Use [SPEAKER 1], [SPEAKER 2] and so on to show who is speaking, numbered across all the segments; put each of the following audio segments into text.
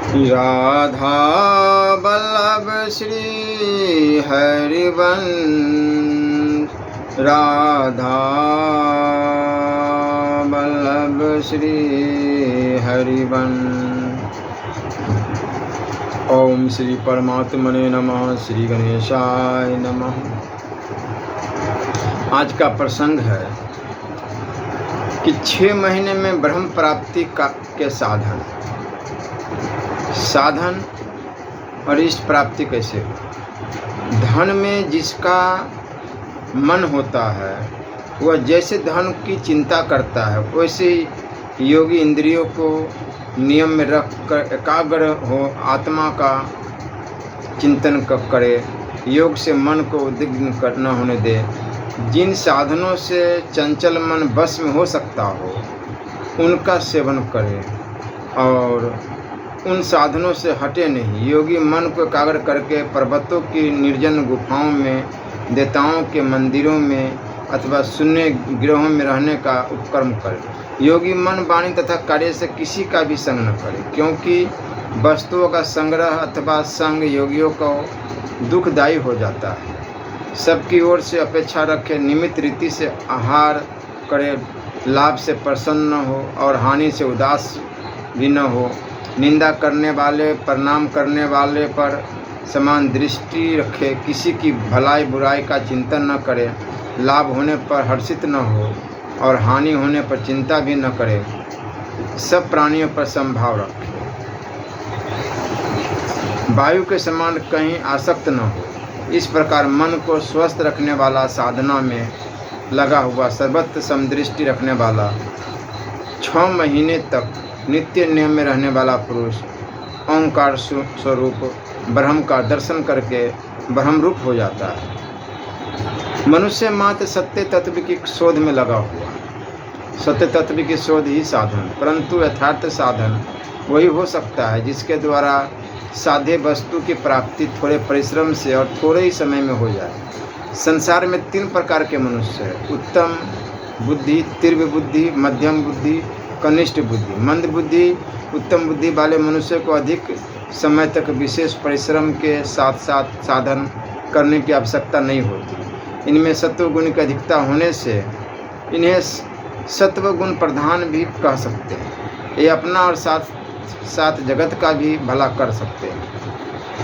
[SPEAKER 1] राधा वल्लभ श्री हरिवंश। राधा वल्लभ श्री हरिवंश। ओम श्री परमात्मने नमः। श्री गणेशाय नमः। आज का प्रसंग है कि 6 महीने में ब्रह्म प्राप्ति के साधन और इष्ट प्राप्ति कैसे हो। धन में जिसका मन होता है वह जैसे धन की चिंता करता है वैसे योगी इंद्रियों को नियम में रख कर एकाग्र हो आत्मा का चिंतन करे, योग से मन को उद्विग्न न होने दे। जिन साधनों से चंचल मन बस में हो सकता हो उनका सेवन करे और उन साधनों से हटे नहीं। योगी मन को एकाग्र करके पर्वतों की निर्जन गुफाओं में, देवताओं के मंदिरों में अथवा शून्य गृहों में रहने का उपक्रम करे। योगी मन, वाणी तथा कार्य से किसी का भी संग न करे, क्योंकि वस्तुओं का संग्रह अथवा संग योगियों को दुखदायी हो जाता है। सबकी ओर से अपेक्षा रखे, निमित्त रीति से आहार करे, लाभ से प्रसन्न न हो और हानि से उदास भी न हो। निंदा करने वाले, प्रणाम करने वाले पर समान दृष्टि रखे, किसी की भलाई बुराई का चिंतन न करे, लाभ होने पर हर्षित न हो और हानि होने पर चिंता भी न करे। सब प्राणियों पर समभाव रखे, वायु के समान कहीं आसक्त न हो। इस प्रकार मन को स्वस्थ रखने वाला, साधना में लगा हुआ, सर्वत्र समदृष्टि रखने वाला, 6 महीने तक नित्य नियम में रहने वाला पुरुष ओंकार स्वरूप ब्रह्म का दर्शन करके ब्रह्म रूप हो जाता है। मनुष्य मात्र सत्य तत्व की शोध में लगा हुआ। सत्य तत्व की शोध ही साधन, परंतु यथार्थ साधन वही हो सकता है जिसके द्वारा साध्य वस्तु की प्राप्ति थोड़े परिश्रम से और थोड़े ही समय में हो जाए। संसार में 3 प्रकार के मनुष्य हैं: उत्तम बुद्धि, तीव्र बुद्धि, मध्यम बुद्धि, कनिष्ठ बुद्धि। मंद बुद्धि, उत्तम बुद्धि वाले मनुष्य को अधिक समय तक विशेष परिश्रम के साथ साथ साधन करने की आवश्यकता नहीं होती। इनमें सत्व गुण की अधिकता होने से इन्हें सत्व गुण प्रधान भी कह सकते हैं। ये अपना और साथ साथ जगत का भी भला कर सकते हैं।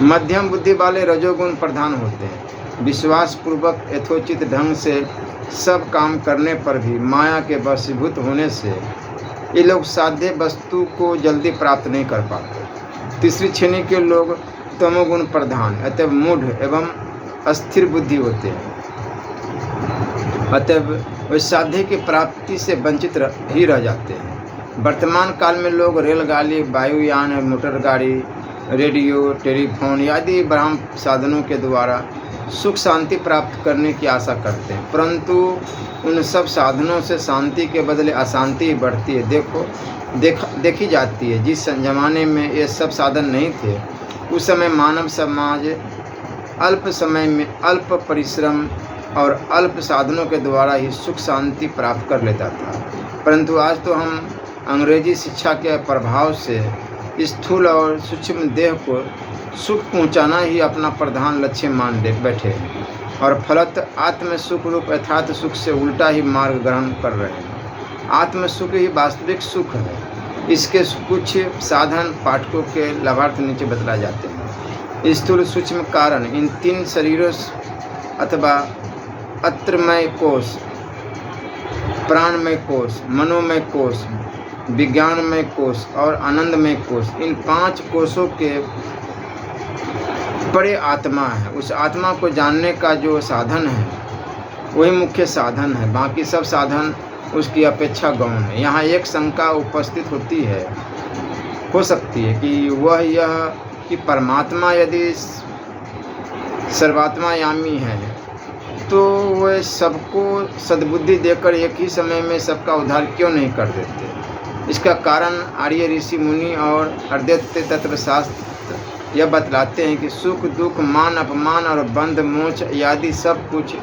[SPEAKER 1] मध्यम बुद्धि वाले रजोगुण प्रधान होते हैं। विश्वास पूर्वक यथोचित ढंग से सब काम करने पर भी माया के वशीभूत होने से ये लोग साध्य वस्तु को जल्दी प्राप्त नहीं कर पाते। तीसरी श्रेणी के लोग तमोगुण प्रधान अतएव मूढ़ एवं अस्थिर बुद्धि होते हैं, अतएव वे साध्य की प्राप्ति से वंचित ही रह जाते हैं। वर्तमान काल में लोग रेलगाड़ी, वायुयान, मोटर गाड़ी, रेडियो, टेलीफोन आदि ब्रह्म साधनों के द्वारा सुख शांति प्राप्त करने की आशा करते हैं, परंतु उन सब साधनों से शांति के बदले अशांति ही बढ़ती है। देखी जाती है। जिस जमाने में ये सब साधन नहीं थे उस समय मानव समाज अल्प समय में अल्प परिश्रम और अल्प साधनों के द्वारा ही सुख शांति प्राप्त कर लेता था, परंतु आज तो हम अंग्रेजी शिक्षा के प्रभाव से स्थूल और सूक्ष्म देह को सुख पहुंचाना ही अपना प्रधान लक्ष्य मान बैठे हैं और फलत आत्म सुख रूप यथार्थ सुख से उल्टा ही मार्ग ग्रहण कर रहे हैं। आत्म सुख ही वास्तविक सुख है। इसके कुछ साधन पाठकों के लाभार्थ नीचे बतलाए जाते हैं। स्थूल सूक्ष्म कारण इन 3 शरीरों अथवा अत्रमय कोश, प्राणमय कोश, मनोमय कोश, विज्ञानमय कोश और आनंदमय कोश, इन 5 कोशों के बड़े आत्मा है। उस आत्मा को जानने का जो साधन है वही मुख्य साधन है, बाकी सब साधन उसकी अपेक्षा गौण है। यहाँ एक शंका उपस्थित हो सकती है कि वह यह कि परमात्मा यदि सर्वात्मायामी है तो वह सबको सद्बुद्धि देकर एक ही समय में सबका उद्धार क्यों नहीं कर देते। इसका कारण आर्य ऋषि मुनि और अद्वैत तत्वशास्त्र यह बतलाते हैं कि सुख दुख, मान अपमान और बंध मोक्ष आदि सब कुछ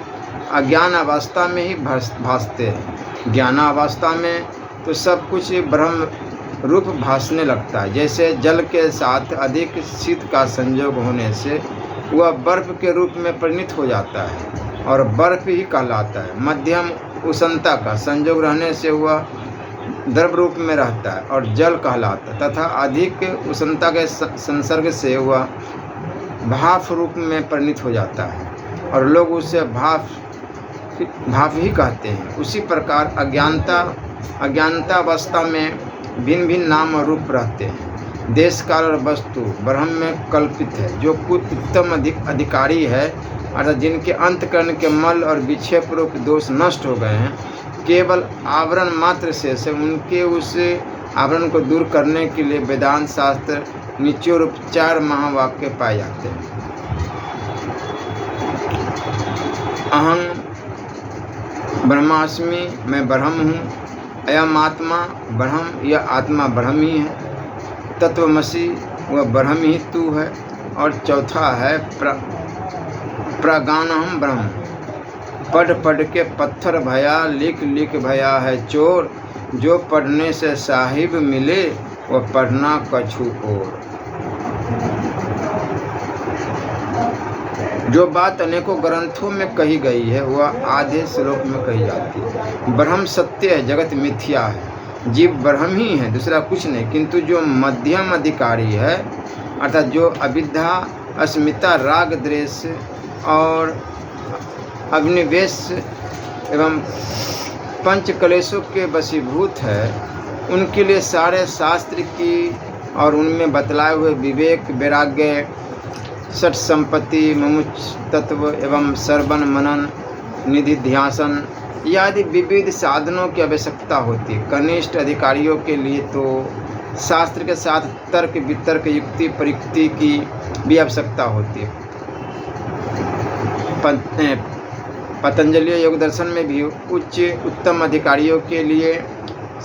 [SPEAKER 1] अज्ञान अवस्था में ही भासते हैं। ज्ञानावस्था में तो सब कुछ ब्रह्म रूप भासने लगता है। जैसे जल के साथ अधिक शीत का संयोग होने से वह बर्फ के रूप में परिणत हो जाता है और बर्फ ही कहलाता है। मध्यम उष्णता का संयोग रहने से वह द्रव रूप में रहता है और जल कहलाता है, तथा अधिक उष्णता के संसर्ग से वह भाप रूप में परिणत हो जाता है और लोग उसे भाप ही कहते हैं। उसी प्रकार अज्ञानतावस्था में भिन्न भिन्न नाम और रूप रहते हैं। देश काल और वस्तु ब्रह्म में कल्पित है। जो कुछ उत्तम अधिकारी है, अर्थात जिनके अंतकरण के मल और विक्षेप रूप दोष नष्ट हो गए हैं, केवल आवरण मात्र शेष है। उनके उस आवरण को दूर करने के लिए वेदांत शास्त्र निचोड़ रूप 4 महावाक्य पाए जाते हैं। अहं ब्रह्मास्मि, मैं ब्रह्म हूँ। अयम आत्मा ब्रह्म, यह आत्मा ब्रह्म ही है। तत्वमसि, वह ब्रह्म ही तू है। और चौथा है प्राज्ञानहं ब्रह्म, पढ़ के पत्थर भया, लिख भया है चोर। जो पढ़ने से साहिब मिले, वह पढ़ना कछु और। जो बात अनेकों ग्रंथों में कही गई है, वह आधे श्लोक में कही जाती है। ब्रह्म सत्य है, जगत मिथ्या है। जीव ब्रह्म ही है, दूसरा कुछ नहीं। किंतु जो मध्यम अधिकारी है, अर्थात जो अविद्या, अस्मिता, राग, द्वेष और अभिनिवेश एवं पंच कलेशों के वशीभूत है, उनके लिए सारे शास्त्र की और उनमें बतलाए हुए विवेक, वैराग्य, षट संपत्ति, मुमुक्ष तत्व एवं श्रवण, मनन, निधिध्यासन आदि विविध साधनों की आवश्यकता होती है। कनिष्ठ अधिकारियों के लिए तो शास्त्र के साथ तर्क, वितर्क, युक्ति, प्रयुक्ति की भी आवश्यकता होती है। पतंजलि योग दर्शन में भी उत्तम अधिकारियों के लिए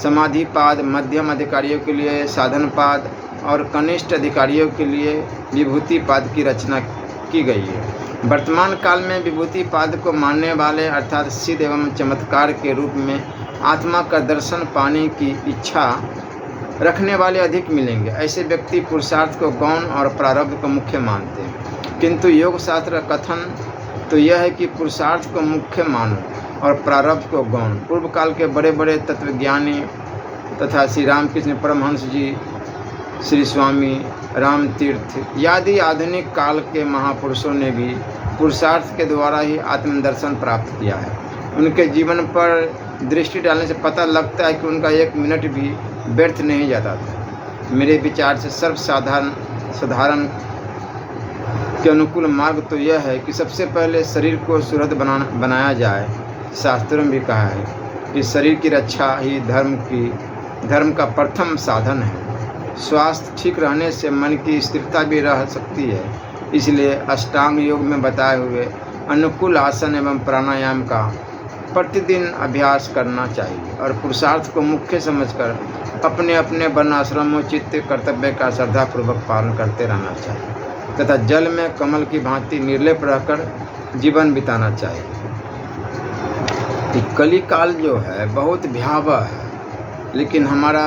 [SPEAKER 1] समाधिपाद, मध्यम अधिकारियों के लिए साधनपाद और कनिष्ठ अधिकारियों के लिए विभूतिपाद की रचना की गई है। वर्तमान काल में विभूतिपाद को मानने वाले, अर्थात सिद्ध एवं चमत्कार के रूप में आत्मा का दर्शन पाने की इच्छा रखने वाले अधिक मिलेंगे। ऐसे व्यक्ति पुरुषार्थ को गौण और प्रारब्ध को मुख्य मानते हैं। किंतु योग शास्त्र का कथन तो यह है कि पुरुषार्थ को मुख्य मानो और प्रारब्ध को गौण। पूर्व काल के बड़े बड़े तत्वज्ञानी तथा श्री रामकृष्ण परमहंस जी, श्री स्वामी राम तीर्थ आदि आधुनिक काल के महापुरुषों ने भी पुरुषार्थ के द्वारा ही आत्मदर्शन प्राप्त किया है। उनके जीवन पर दृष्टि डालने से पता लगता है कि उनका एक मिनट भी व्यर्थ नहीं जाता था। मेरे विचार से सर्वसाधारण के अनुकूल मार्ग तो यह है कि सबसे पहले शरीर को सुदृढ़ बनाया जाए। शास्त्रों में भी कहा है कि शरीर की रक्षा ही धर्म का प्रथम साधन है। स्वास्थ्य ठीक रहने से मन की स्थिरता भी रह सकती है। इसलिए अष्टांग योग में बताए हुए अनुकूल आसन एवं प्राणायाम का प्रतिदिन अभ्यास करना चाहिए और पुरुषार्थ को मुख्य समझकर अपने अपने वर्णाश्रमोचित कर्तव्य का श्रद्धापूर्वक पालन करते रहना चाहिए तथा जल में कमल की भांति निर्लेप रहकर जीवन बिताना चाहिए। कली काल जो है बहुत भयावह है, लेकिन हमारा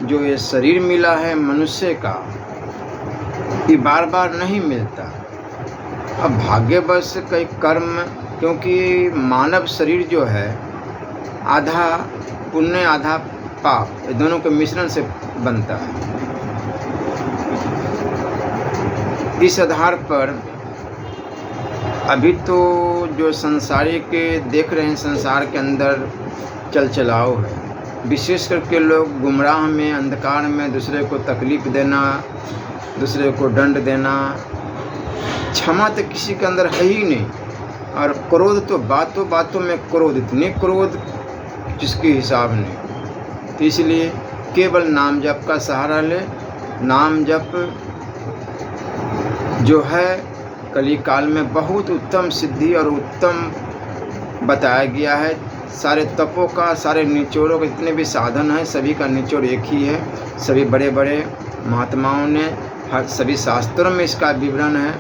[SPEAKER 1] जो ये शरीर मिला है मनुष्य का, ये बार बार नहीं मिलता। अब भाग्यवश कई कर्म, क्योंकि मानव शरीर जो है आधा पुण्य आधा पाप, ये दोनों के मिश्रण से बनता है। इस आधार पर अभी तो जो संसारिक देख रहे हैं, संसार के अंदर चलचलाओ है। विशेष करके लोग गुमराह में, अंधकार में दूसरे को तकलीफ देना, दूसरे को दंड देना, क्षमा तो किसी के अंदर है ही नहीं। और क्रोध तो बातों बातों में क्रोध, इतने क्रोध जिसकी हिसाब नहीं। तो इसलिए केवल नाम जप का सहारा ले। नाम जप जो है कली काल में बहुत उत्तम सिद्धि और उत्तम बताया गया है। सारे तपों का, सारे निचोड़ों का, जितने भी साधन हैं सभी का निचोड़ एक ही है। सभी बड़े बड़े महात्माओं ने सभी शास्त्रों में इसका विवरण है।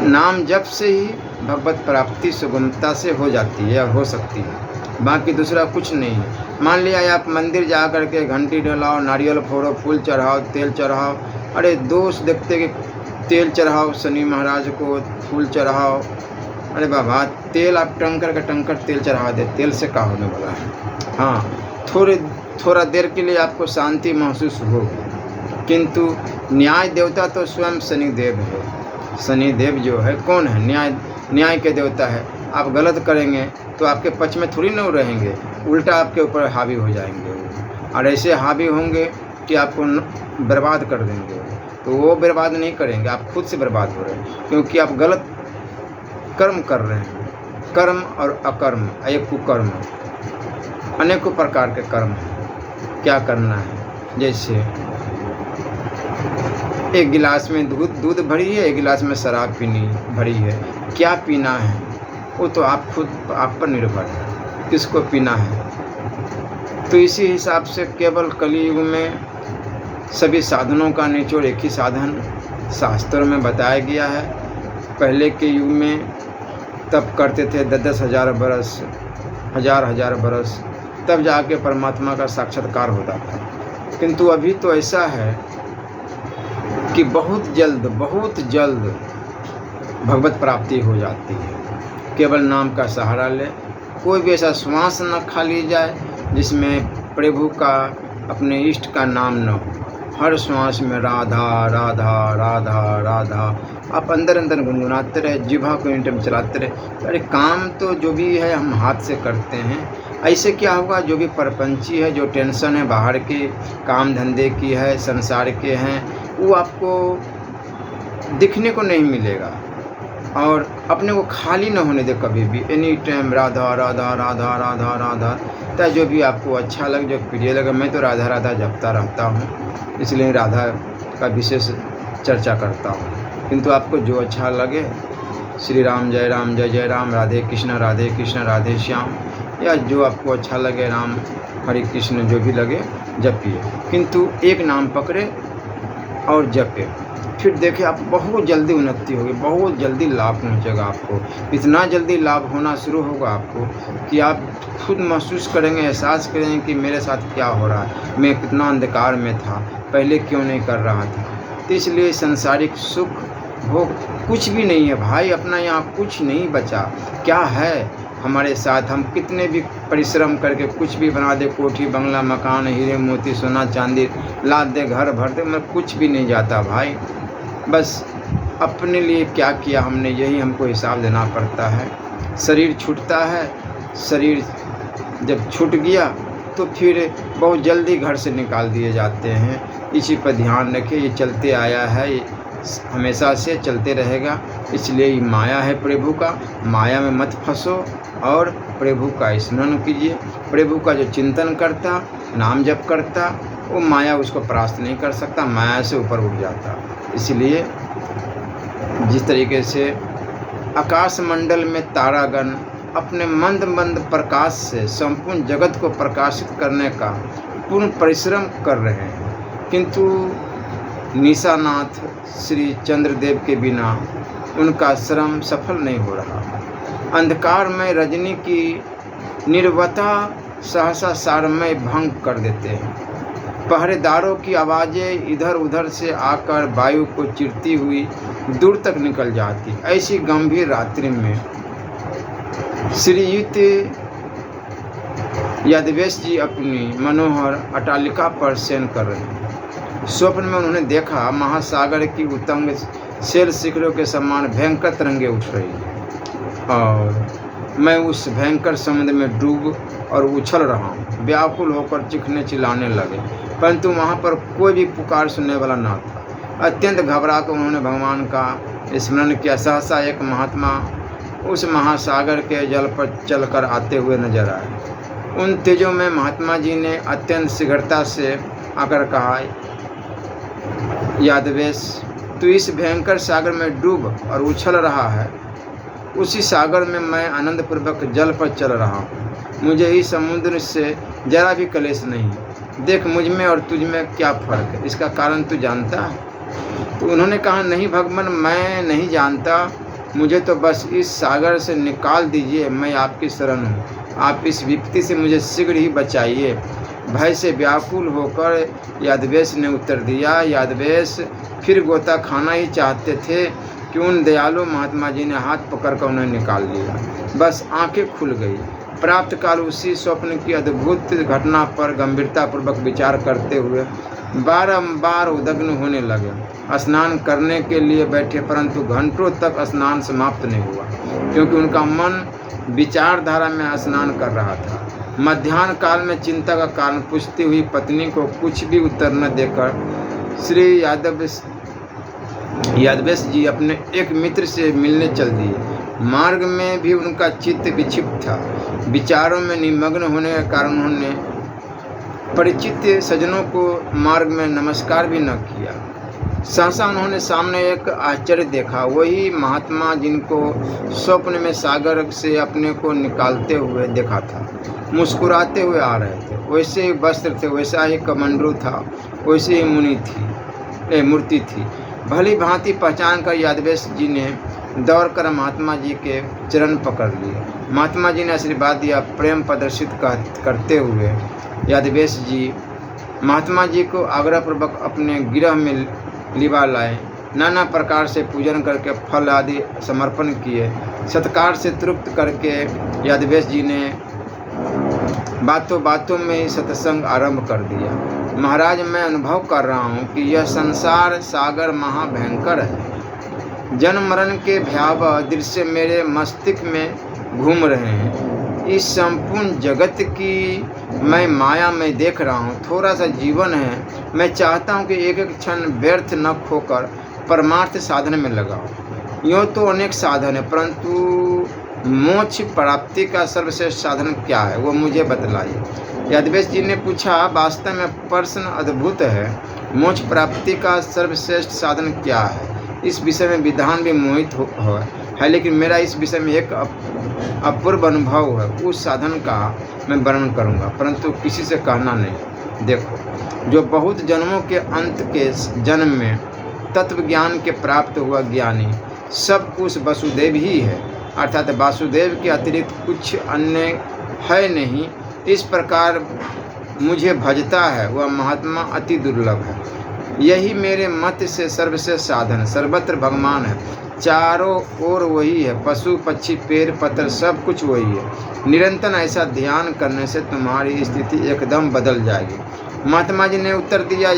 [SPEAKER 1] नाम जप से ही भगवत प्राप्ति सुगमता से हो जाती है और हो सकती है, बाकी दूसरा कुछ नहीं है। मान लिया आप मंदिर जा कर के घंटी डलाओ, नारियल फोड़ो, फूल चढ़ाओ, तेल चढ़ाओ। अरे दोस्त देखते कि तेल चढ़ाओ शनि महाराज को, फूल चढ़ाओ। अरे बाबा, तेल आप टंकर का टंकर तेल चढ़ा दे, तेल से क्या होने वाला है। हाँ, थोड़ा देर के लिए आपको शांति महसूस होगी, किंतु न्याय देवता तो स्वयं शनिदेव है। शनिदेव जो है कौन है? न्याय के देवता है। आप गलत करेंगे तो आपके पक्ष में थोड़ी न रहेंगे, उल्टा आपके ऊपर हावी हो जाएंगे और ऐसे हावी होंगे कि आपको बर्बाद कर देंगे। तो वो बर्बाद नहीं करेंगे, आप खुद से बर्बाद हो रहे हैं, क्योंकि आप गलत कर्म कर रहे हैं। कर्म और अकर्म, एक कुकर्म, अनेकों प्रकार के कर्म हैं। क्या करना है? जैसे एक गिलास में दूध भरी है, एक गिलास में शराब पीनी भरी है। क्या पीना है वो तो आप पर निर्भर है, किसको पीना है। तो इसी हिसाब से केवल कलियुग में सभी साधनों का निचोड़ एक ही साधन शास्त्रों में बताया गया है। पहले के युग में तप करते थे 10-10 हज़ार बरस, हजार बरस, तब जाके परमात्मा का साक्षात्कार होता था। किंतु अभी तो ऐसा है कि बहुत जल्द भगवत प्राप्ति हो जाती है। केवल नाम का सहारा ले, कोई भी ऐसा श्वास न खा ली जाए जिसमें प्रभु का, अपने इष्ट का नाम न हो। हर श्वास में राधा राधा राधा राधा आप अंदर गुनगुनाते रहे, जिह्वा को एनी टाइम चलाते रहे। अरे काम तो जो भी है हम हाथ से करते हैं। ऐसे क्या होगा, जो भी परपंची है, जो टेंशन है बाहर के काम धंधे की है, संसार के हैं, वो आपको दिखने को नहीं मिलेगा। और अपने को खाली न होने दे कभी भी, एनी टाइम राधा राधा राधा राधा राधा। तो जो भी आपको अच्छा लगे, जो प्रिय लगे। मैं तो राधा राधा जपता रहता हूँ, इसलिए राधा का विशेष चर्चा करता हूँ। किंतु आपको जो अच्छा लगे, श्री राम जय राम, राधे कृष्ण राधे श्याम, या जो आपको अच्छा लगे, राम हरे कृष्ण, जो भी लगे जपिए। किंतु एक नाम पकड़े और जपे, फिर देखिए आप बहुत जल्दी उन्नति होगी, बहुत जल्दी लाभ पहुंचेगा आपको। इतना जल्दी लाभ होना शुरू होगा आपको कि आप खुद महसूस करेंगे, एहसास करेंगे कि मेरे साथ क्या हो रहा है, मैं कितना अंधकार में था, पहले क्यों नहीं कर रहा था। तो इसलिए सांसारिक सुख भोग कुछ भी नहीं है भाई, अपना यहाँ कुछ नहीं बचा। क्या है हमारे साथ? हम कितने भी परिश्रम करके कुछ भी बना दे, कोठी बंगला मकान, हीरे मोती सोना चांदी लाद दे, घर भर दे, मगर कुछ भी नहीं जाता भाई। बस अपने लिए क्या किया हमने, यही हमको हिसाब देना पड़ता है। शरीर छूटता है, शरीर जब छूट गया तो फिर बहुत जल्दी घर से निकाल दिए जाते हैं। इसी पर ध्यान रखें, ये चलते आया है, ये हमेशा से चलते रहेगा। इसलिए ये माया है प्रभु का, माया में मत फंसो और प्रभु का स्मरण कीजिए। प्रभु का जो चिंतन करता, नाम जप करता, वो माया उसको परास्त नहीं कर सकता, माया से ऊपर उठ जाता। इसलिए जिस तरीके से आकाश मंडल में तारागण अपने मंद प्रकाश से संपूर्ण जगत को प्रकाशित करने का पूर्ण परिश्रम कर रहे हैं, किंतु निशानाथ श्री चंद्रदेव के बिना उनका श्रम सफल नहीं हो रहा। अंधकार में रजनी की निर्वता सहसा सारमय भंग कर देते हैं। पहरेदारों की आवाज़ें इधर उधर से आकर वायु को चिरती हुई दूर तक निकल जाती। ऐसी गंभीर रात्रि में श्रीयुत यादवेश जी अपनी मनोहर अट्टालिका पर शयन कर रहे हैं। स्वप्न में उन्होंने देखा महासागर की उतंग शैल शिखरों के समान भयंकर तरंगे उठ रही और मैं उस भयंकर समुद्र में डूब और उछल रहा हूँ। व्याकुल होकर चीखने चिल्लाने लगे, परंतु वहाँ पर कोई भी पुकार सुनने वाला न था। अत्यंत घबरा कर उन्होंने भगवान का स्मरण किया। सहसा एक महात्मा उस महासागर के जल पर चलकर आते हुए नजर आए। उन तेजों में महात्मा जी ने अत्यंत शीघ्रता से आकर कहा, यादवेश, तू इस भयंकर सागर में डूब और उछल रहा है, उसी सागर में मैं आनंदपूर्वक जल पर चल रहा हूँ। मुझे इस समुद्र से जरा भी कलेश नहीं। देख मुझ में और तुझ में क्या फ़र्क है, इसका कारण तू जानता है? तो उन्होंने कहा, नहीं भगवान, मैं नहीं जानता, मुझे तो बस इस सागर से निकाल दीजिए, मैं आपकी शरण हूँ। आप इस विपत्ति से मुझे शीघ्र ही बचाइए। भय से व्याकुल होकर यादवेश ने उत्तर दिया। यादवेश फिर गोता खाना ही चाहते थे कि उन दयालु महात्मा जी ने हाथ पकड़कर उन्हें निकाल लिया। बस आंखें खुल गई। प्राप्त काल उसी स्वप्न की अद्भुत घटना पर गंभीरतापूर्वक विचार करते हुए बारंबार उद्विग्न होने लगे। स्नान करने के लिए बैठे, परंतु घंटों तक स्नान समाप्त नहीं हुआ, क्योंकि उनका मन विचारधारा में स्नान कर रहा था। मध्याह्न काल में चिंता का कारण पूछती हुई पत्नी को कुछ भी उत्तर न देकर श्री यादवेश जी अपने एक मित्र से मिलने चल दिए। मार्ग में भी उनका चित्त विक्षिप्त था। विचारों में निमग्न होने के कारण उन्होंने परिचित सज्जनों को मार्ग में नमस्कार भी न किया। सहसा उन्होंने सामने एक आश्चर्य देखा। वही महात्मा जिनको स्वप्न में सागर से अपने को निकालते हुए देखा था, मुस्कुराते हुए आ रहे थे। वैसे ही वस्त्र थे, वैसा ही कमंडलू था, वैसे ही मूर्ति थी। भली भांति पहचान कर यादवेश जी ने दौड़कर महात्मा जी के चरण पकड़ लिए। महात्मा जी ने आशीर्वाद दिया। प्रेम प्रदर्शित करते हुए यादवेश जी महात्मा जी को आग्रहपूर्वक अपने गृह में लिवा लाए। नाना प्रकार से पूजन करके फल आदि समर्पण किए। सत्कार से तृप्त करके यादवेश जी ने बातों बातों में ही सत्संग आरंभ कर दिया। महाराज, मैं अनुभव कर रहा हूँ कि यह संसार सागर महाभयंकर है। जन्म मरण के भयावह दृश्य मेरे मस्तिष्क में घूम रहे हैं। इस संपूर्ण जगत की मैं माया में देख रहा हूँ। थोड़ा सा जीवन है। मैं चाहता हूँ कि एक एक क्षण व्यर्थ न खोकर परमार्थ साधन में लगाओ। यूँ तो अनेक साधन है, परंतु मोक्ष प्राप्ति का सर्वश्रेष्ठ साधन क्या है, वो मुझे बतलाइए। यादवेश जी ने पूछा। वास्तव में प्रश्न अद्भुत है। मोक्ष प्राप्ति का सर्वश्रेष्ठ साधन क्या है, इस विषय में विद्वान भी मोहित है, लेकिन मेरा इस विषय में एक अपूर्व अनुभव है। उस साधन का मैं वर्णन करूंगा, परंतु किसी से कहना नहीं। देखो, जो बहुत जन्मों के अंत के जन्म में तत्व ज्ञान के प्राप्त हुआ ज्ञानी सब कुछ वसुदेव ही है, अर्थात वासुदेव के अतिरिक्त कुछ अन्य है नहीं। इस प्रकार मुझे भजता है वह महात्मा अति दुर्लभ है। यही मेरे मत से सर्वश्रेष्ठ साधन। सर्वत्र भगवान है, चारों ओर वही है। पशु पक्षी पेड़ पत्थर सब कुछ वही है। निरंतर ऐसा ध्यान करने से तुम्हारी स्थिति एकदम बदल जाएगी। महात्मा जी ने उत्तर दिया।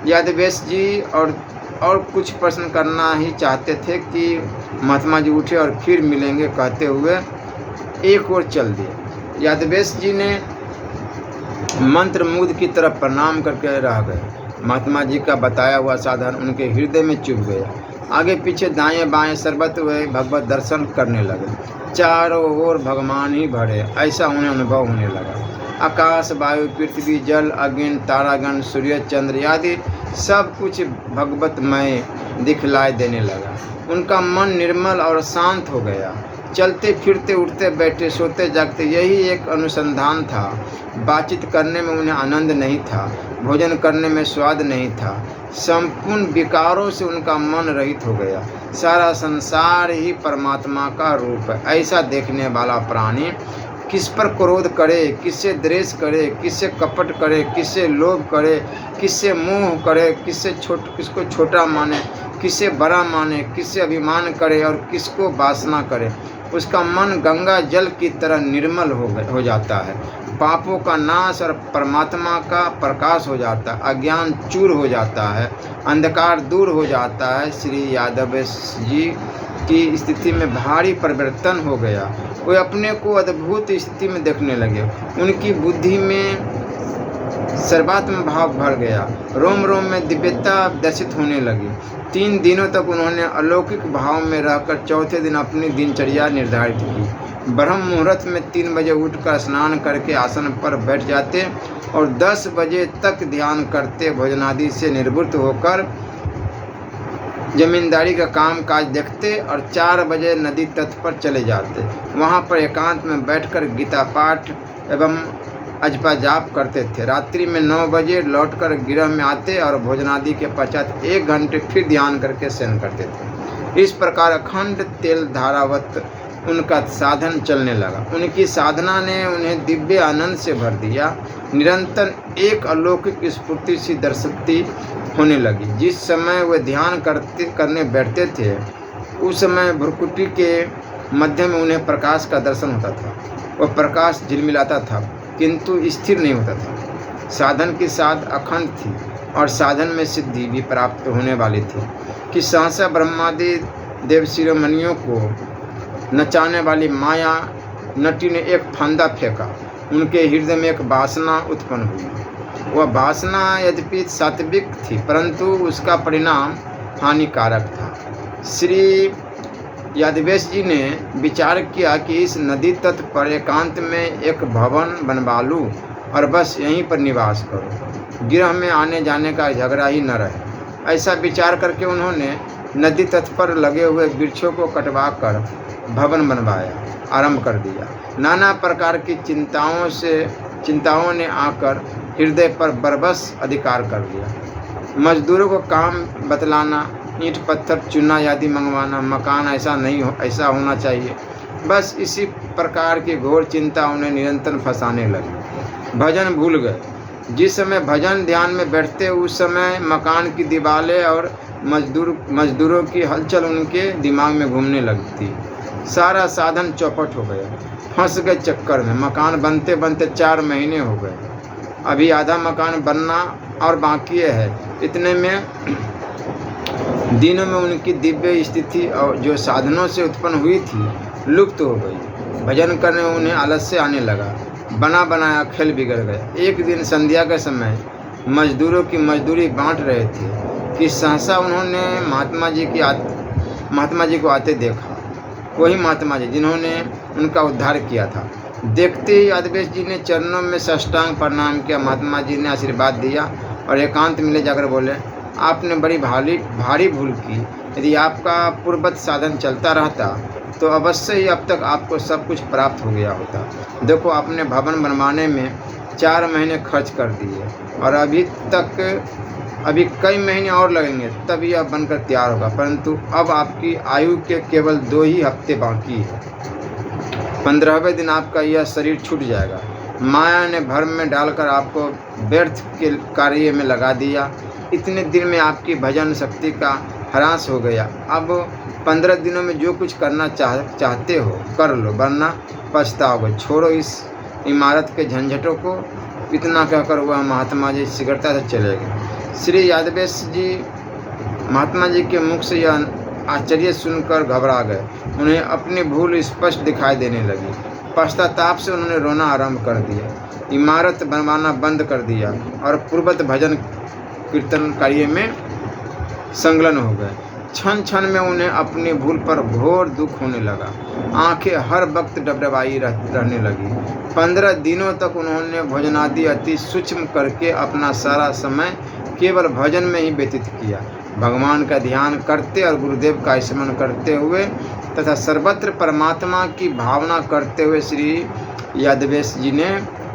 [SPEAKER 1] यादवेश जी और कुछ प्रश्न करना ही चाहते थे कि महात्मा जी उठे और फिर मिलेंगे कहते हुए एक ओर चल दिए। यादवेश जी ने मंत्रमुग्ध की तरफ प्रणाम करके रह गए। महात्मा जी का बताया हुआ साधन उनके हृदय में चुभ गया। आगे पीछे दाएं बाएं सर्वत्र वे भगवत दर्शन करने लगे। चारों ओर भगवान ही भरे, ऐसा उन्हें अनुभव होने लगा। आकाश, वायु, पृथ्वी, जल, अग्नि, तारागण, सूर्य, चंद्र आदि सब कुछ भगवतमय दिखलाई देने लगा। उनका मन निर्मल और शांत हो गया। चलते फिरते, उठते बैठे, सोते जागते यही एक अनुसंधान था। बातचीत करने में उन्हें आनंद नहीं था, भोजन करने में स्वाद नहीं था। संपूर्ण विकारों से उनका मन रहित हो गया। सारा संसार ही परमात्मा का रूप है। ऐसा देखने वाला प्राणी किस पर क्रोध करे, किससे द्वेष करे, किससे कपट करे, किससे लोभ करे, किससे मोह करे, किसको छोटा माने, किससे बड़ा माने, किससे अभिमान करे और किसको वासना करे, उसका मन गंगा जल की तरह निर्मल हो जाता है। पापों का नाश और परमात्मा का प्रकाश हो जाता है। अज्ञान चूर हो जाता है, अंधकार दूर हो जाता है। श्री यादवेश जी की स्थिति में भारी परिवर्तन हो गया। वे अपने को अद्भुत स्थिति में देखने लगे। उनकी बुद्धि में सर्वात्म भाव भर गया। रोम रोम में दिव्यता दर्शित होने लगी। 3 दिनों तक उन्होंने अलौकिक भाव में रहकर चौथे दिन अपनी दिनचर्या निर्धारित की। ब्रह्म मुहूर्त में 3 बजे उठकर स्नान करके आसन पर बैठ जाते और 10 बजे तक ध्यान करते। भोजनादि से निवृत्त होकर जमींदारी का काम काज देखते और 4 बजे नदी तट पर चले जाते। वहाँ पर एकांत में बैठकर गीता पाठ एवं अजपा जाप करते थे। रात्रि में 9 बजे लौटकर गृह में आते और भोजनादि के पश्चात 1 घंटे फिर ध्यान करके शयन करते थे। इस प्रकार अखंड तेल धारावत उनका साधन चलने लगा। उनकी साधना ने उन्हें दिव्य आनंद से भर दिया। निरंतर एक अलौकिक स्फूर्ति सी दर्शती होने लगी। जिस समय वे ध्यान करने बैठते थे, उस समय भ्रुकुटी के मध्य में उन्हें प्रकाश का दर्शन होता था। वह प्रकाश झिलमिलाता था, किंतु स्थिर नहीं होता था। साधन की साध अखंड थी और साधन में सिद्धि भी प्राप्त होने वाली थी कि सहसा ब्रह्मादि देव शिरोमणियों को नचाने वाली माया नटी ने एक फंदा फेंका। उनके हृदय में एक वासना उत्पन्न हुई। वह वासना यद्यपि सात्विक थी, परंतु उसका परिणाम हानिकारक था। श्री यादवेश जी ने विचार किया कि इस नदी तट पर एकांत में एक भवन बनवा लूँ और बस यहीं पर निवास करो, गृह में आने जाने का झगड़ा ही न रहे। ऐसा विचार करके उन्होंने नदी तट पर लगे हुए वृक्षों को कटवा कर भवन बनवाया आरंभ कर दिया। नाना प्रकार की चिंताओं ने आकर हृदय पर बरबस अधिकार कर लिया। मजदूरों को काम बतलाना, ईंट पत्थर चूना आदि मंगवाना, मकान ऐसा होना चाहिए, बस इसी प्रकार की घोर चिंता उन्हें निरंतर फंसाने लगी। भजन भूल गए। जिस समय भजन ध्यान में बैठते, उस समय मकान की दीवारें और मजदूरों की हलचल उनके दिमाग में घूमने लगती। सारा साधन चौपट हो गया। फंस गए चक्कर में। मकान बनते बनते 4 महीने हो गए। अभी आधा मकान बनना और बाकी है। इतने में दिनों में उनकी दिव्य स्थिति और जो साधनों से उत्पन्न हुई थी, लुप्त हो गई। भजन करने में उन्हें आलस्य आने लगा। बना बनाया खेल बिगड़ गए। एक दिन संध्या के समय मजदूरों की मजदूरी बांट रहे थे कि सहसा उन्होंने महात्मा जी को आते देखा। वही महात्मा जी जिन्होंने उनका उद्धार किया था। देखते ही यादवेश जी ने चरणों में साष्टांग प्रणाम किया। महात्मा जी ने आशीर्वाद दिया और एकांत में ले जाकर बोले, आपने बड़ी भारी भूल की। यदि आपका पूर्ववत साधन चलता रहता तो अवश्य ही अब तक आपको सब कुछ प्राप्त हो गया होता। देखो, आपने भवन बनवाने में 4 महीने खर्च कर दिए और अभी कई महीने और लगेंगे तब यह बनकर तैयार होगा, परंतु अब आपकी आयु के केवल 2 ही हफ्ते बाकी है। 15वें दिन आपका यह शरीर छूट जाएगा। माया ने भ्रम में डालकर आपको व्यर्थ के कार्य में लगा दिया। इतने दिन में आपकी भजन शक्ति का ह्रास हो गया। अब 15 दिनों में जो कुछ करना चाहते हो कर लो, वरना पछताओगे। छोड़ो इस इमारत के झंझटों को। इतना कहकर वह महात्मा जी शीघ्रता से चले गए। श्री यादवेश जी महात्मा जी के मुख से यह आश्चर्य सुनकर घबरा गए। उन्हें अपनी भूल स्पष्ट दिखाई देने लगी। पश्चाताप से उन्होंने रोना आरंभ कर दिया। इमारत बनवाना बंद कर दिया और पूर्वत भजन कीर्तन कार्य में संलग्न हो गए। क्षण क्षण में उन्हें अपनी भूल पर घोर दुख होने लगा। आंखें हर वक्त डबडबाई रहने लगी। 15 दिनों तक उन्होंने भोजनादि अति सूक्ष्म करके अपना सारा समय केवल भजन में ही व्यतीत किया। भगवान का ध्यान करते और गुरुदेव का स्मरण करते हुए तथा सर्वत्र परमात्मा की भावना करते हुए श्री यादवेश जी ने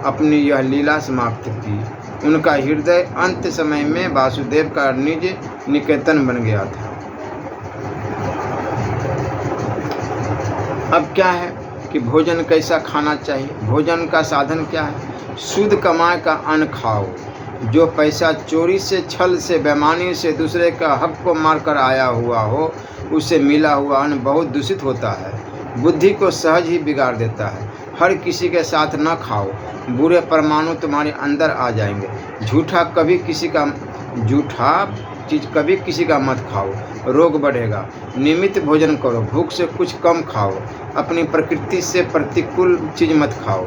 [SPEAKER 1] अपनी यह लीला समाप्त की। उनका हृदय अंत समय में वासुदेव का निज निकेतन बन गया था। अब क्या है कि भोजन कैसा खाना चाहिए। भोजन का साधन क्या है? शुद्ध कमाए का अन्न खाओ। जो पैसा चोरी से, छल से, बेईमानी से दूसरे का हक को मारकर आया हुआ हो, उससे मिला हुआ अन्न बहुत दूषित होता है, बुद्धि को सहज ही बिगाड़ देता है। हर किसी के साथ न खाओ, बुरे परमाणु तुम्हारे अंदर आ जाएंगे। झूठा चीज़ कभी किसी का मत खाओ, रोग बढ़ेगा। नियमित भोजन करो, भूख से कुछ कम खाओ। अपनी प्रकृति से प्रतिकूल चीज़ मत खाओ,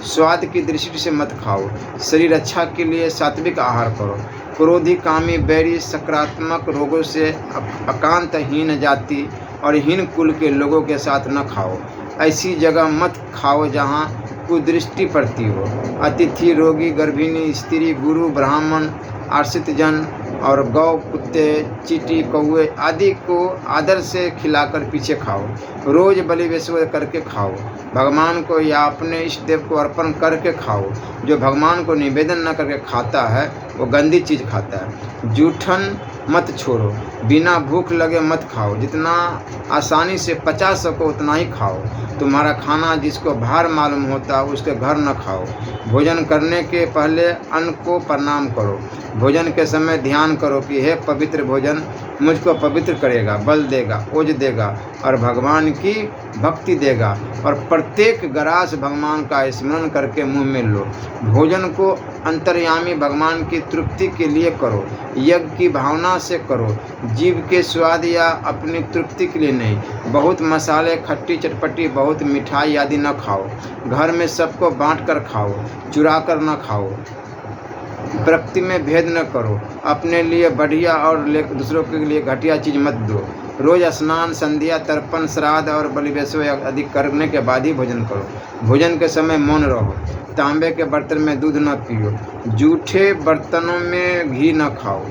[SPEAKER 1] स्वाद की दृष्टि से मत खाओ। शरीर रक्षा के लिए सात्विक आहार करो। क्रोधी, कामी, बैरी, सकारात्मक रोगों से एकांत हीन जाति और हीन कुल के लोगों के साथ न खाओ। ऐसी जगह मत खाओ जहाँ कुदृष्टि पड़ती हो। अतिथि, रोगी, गर्भिणी स्त्री, गुरु, ब्राह्मण, आश्रित जन और गौ, कुत्ते, चींटी, कौवे आदि को आदर से खिलाकर पीछे खाओ। रोज बलि वैश्व करके खाओ। भगवान को या अपने इष्ट देव को अर्पण करके खाओ। जो भगवान को निवेदन न करके खाता है वो गंदी चीज़ खाता है। जूठन मत छोड़ो। बिना भूख लगे मत खाओ, जितना आसानी से पचा सको उतना ही खाओ। तुम्हारा खाना जिसको भार मालूम होता उसके घर न खाओ। भोजन करने के पहले अन्न को प्रणाम करो। भोजन के समय ध्यान करो कि हे पवित्र भोजन मुझको पवित्र करेगा, बल देगा, ओज देगा और भगवान की भक्ति देगा। और प्रत्येक ग्रास भगवान का स्मरण करके मुंह में लो। भोजन को अंतर्यामी भगवान की तृप्ति के लिए करो, यज्ञ की भावना से करो, जीव के स्वाद या अपनी तृप्ति के लिए नहीं। बहुत मसाले, खट्टी चटपटी, बहुत मिठाई आदि न खाओ। घर में सबको बांट कर खाओ, चुरा कर न खाओ। प्रकृति में भेद न करो। अपने लिए बढ़िया और दूसरों के लिए घटिया चीज मत दो। रोज स्नान, संध्या, तर्पण, श्राद्ध और बलिवेश्व आदि करने के बाद ही भोजन करो। भोजन के समय मौन रहो। तांबे के बर्तन में दूध न पियो। जूठे बर्तनों में घी न खाओ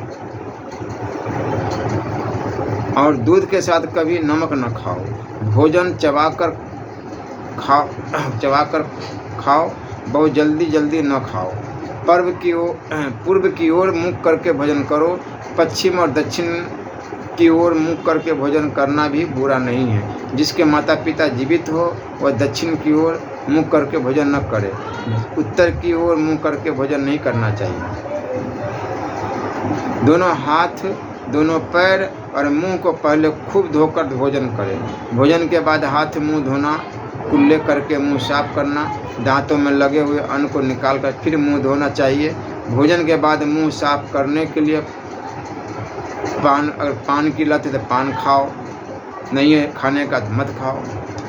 [SPEAKER 1] और दूध के साथ कभी नमक न खाओ। भोजन चबाकर खाओ, बहुत जल्दी न खाओ। पूर्व की ओर मुख करके भोजन करो। पश्चिम और दक्षिण की ओर मुख करके भोजन करना भी बुरा नहीं है। जिसके माता पिता जीवित हो वह दक्षिण की ओर मुख करके भोजन न करे। उत्तर की ओर मुंह करके भोजन नहीं करना चाहिए। दोनों हाथ, दोनों पैर और मुंह को पहले खूब धोकर भोजन करें। भोजन के बाद हाथ मुंह धोना, कुल्ले करके मुंह साफ करना, दांतों में लगे हुए अन्न को निकालकर फिर मुंह धोना चाहिए। भोजन के बाद मुंह साफ करने के लिए अगर पान की लत है तो पान खाओ, नहीं है खाने का तो मत खाओ।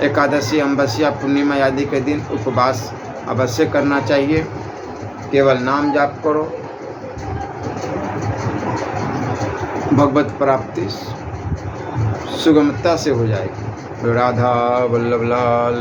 [SPEAKER 1] एकादशी, अमावस्या, पूर्णिमा आदि के दिन उपवास अवश्य करना चाहिए। केवल नाम जाप करो, भगवत प्राप्ति सुगमता से हो जाएगी। राधा वल्लभ लाल